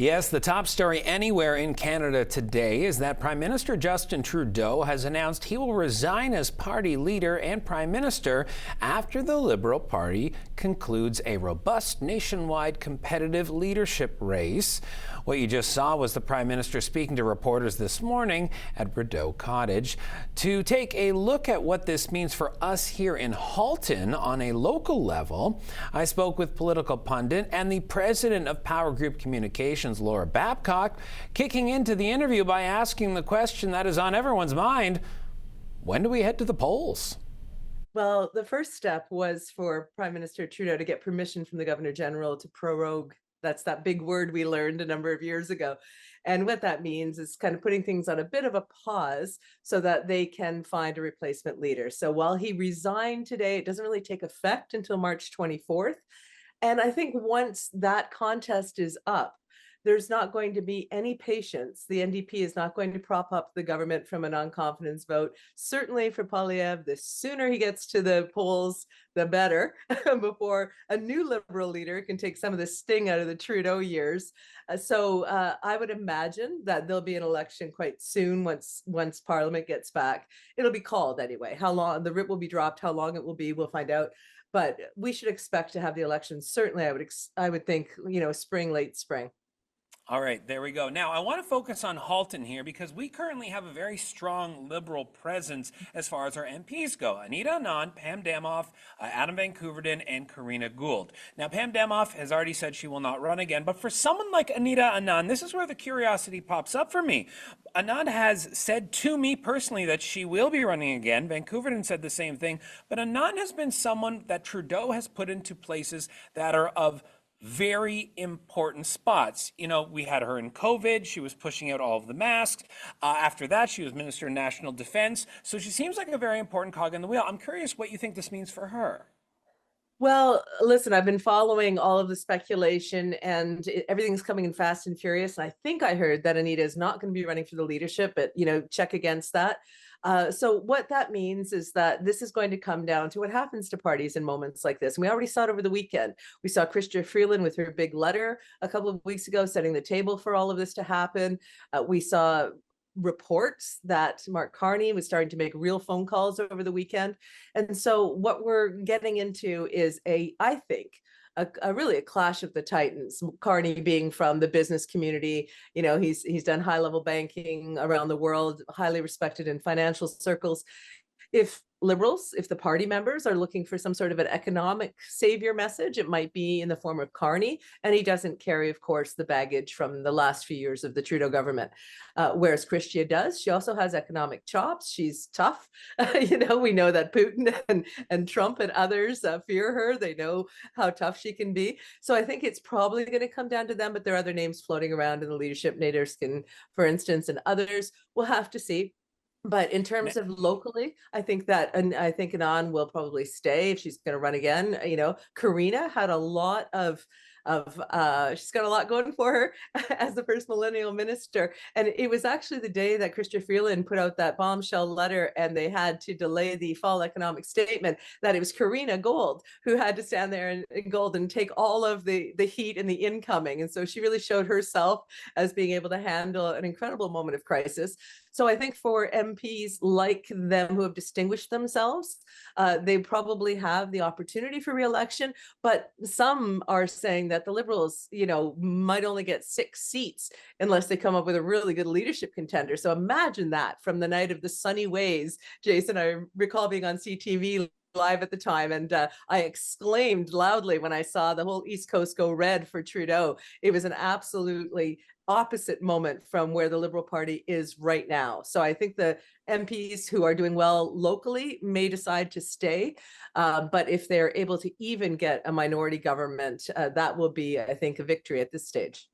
Yes, the top story anywhere in Canada today is that Prime Minister Justin Trudeau has announced he will resign as party leader and Prime Minister after the Liberal Party concludes a robust nationwide competitive leadership race. What you just saw was the Prime Minister speaking to reporters this morning at Rideau Cottage. To take a look at what this means for us here in Halton on a local level, I spoke with political pundit and the president of Powergroup Communications, Babcock, kicking into the interview by asking the question that is on everyone's mind: when do we head to the polls? Well, the first step was for Prime Minister Trudeau to get permission from the Governor General to prorogue. That's that big word we learned a number of years ago. And what that means is kind of putting things on a bit of a pause so that they can find a replacement leader. So while he resigned today, it doesn't really take effect until March 24th. And I think once that contest is up, there's not going to be any patience. The NDP is not going to prop up the government from a non-confidence vote. Certainly for Poilievre, the sooner he gets to the polls, the better, before a new Liberal leader can take some of the sting out of the Trudeau years. So I would imagine that there'll be an election quite soon once Parliament gets back. It'll be called anyway. How long the writ will be dropped, how long it will be, we'll find out. But we should expect to have the election. Certainly, I would think, spring, late spring. All right, there we go. Now, I want to focus on Halton here because we currently have a very strong Liberal presence as far as our MPs go. Anita Anand, Pam Damoff, Adam Van Couverden, and Karina Gould. Now, Pam Damoff has already said she will not run again, but for someone like Anita Anand, this is where the curiosity pops up for me. Anand has said to me personally that she will be running again. Van Couverden said the same thing, but Anand has been someone that Trudeau has put into places that are of very important spots. You know, we had her in COVID. She was pushing out all of the masks. After that, she was Minister of National Defense. So she seems like a very important cog in the wheel. I'm curious what you think this means for her. Well, listen, I've been following all of the speculation and everything's coming in fast and furious. And I think I heard that Anita is not going to be running for the leadership, but, check against that. So what that means is that this is going to come down to what happens to parties in moments like this. And we already saw it over the weekend. We saw Chrystia Freeland with her big letter a couple of weeks ago, setting the table for all of this to happen. We saw reports that Mark Carney was starting to make real phone calls over the weekend. And so what we're getting into is I think, really a clash of the titans. Carney being from the business community, he's done high-level banking around the world, highly respected in financial circles. If Liberals, if the party members are looking for some sort of an economic savior message, it might be in the form of Carney, and he doesn't carry, of course, the baggage from the last few years of the Trudeau government, whereas Chrystia does. She also has economic chops. She's tough. We know that Putin and Trump and others fear her. They know how tough she can be. So I think it's probably going to come down to them, but there are other names floating around in the leadership, Naderskin, for instance, and others. We'll have to see. But in terms of locally, I think Anand will probably stay if she's going to run again. Karina had a lot of she's got a lot going for her as the first millennial minister. And it was actually the day that Chrystia Freeland put out that bombshell letter and they had to delay the fall economic statement, that it was Karina Gould who had to stand there in Gould and take all of the heat and the incoming. And so she really showed herself as being able to handle an incredible moment of crisis. So I think for MPs like them who have distinguished themselves, they probably have the opportunity for re-election, but some are saying that the Liberals, might only get 6 seats unless they come up with a really good leadership contender. So imagine that from the night of the sunny ways. Jason, I recall being on CTV live at the time, and I exclaimed loudly when I saw the whole East Coast go red for Trudeau. It was an absolutely opposite moment from where the Liberal Party is right now. So I think the MPs who are doing well locally may decide to stay, but if they're able to even get a minority government, that will be, I think, a victory at this stage.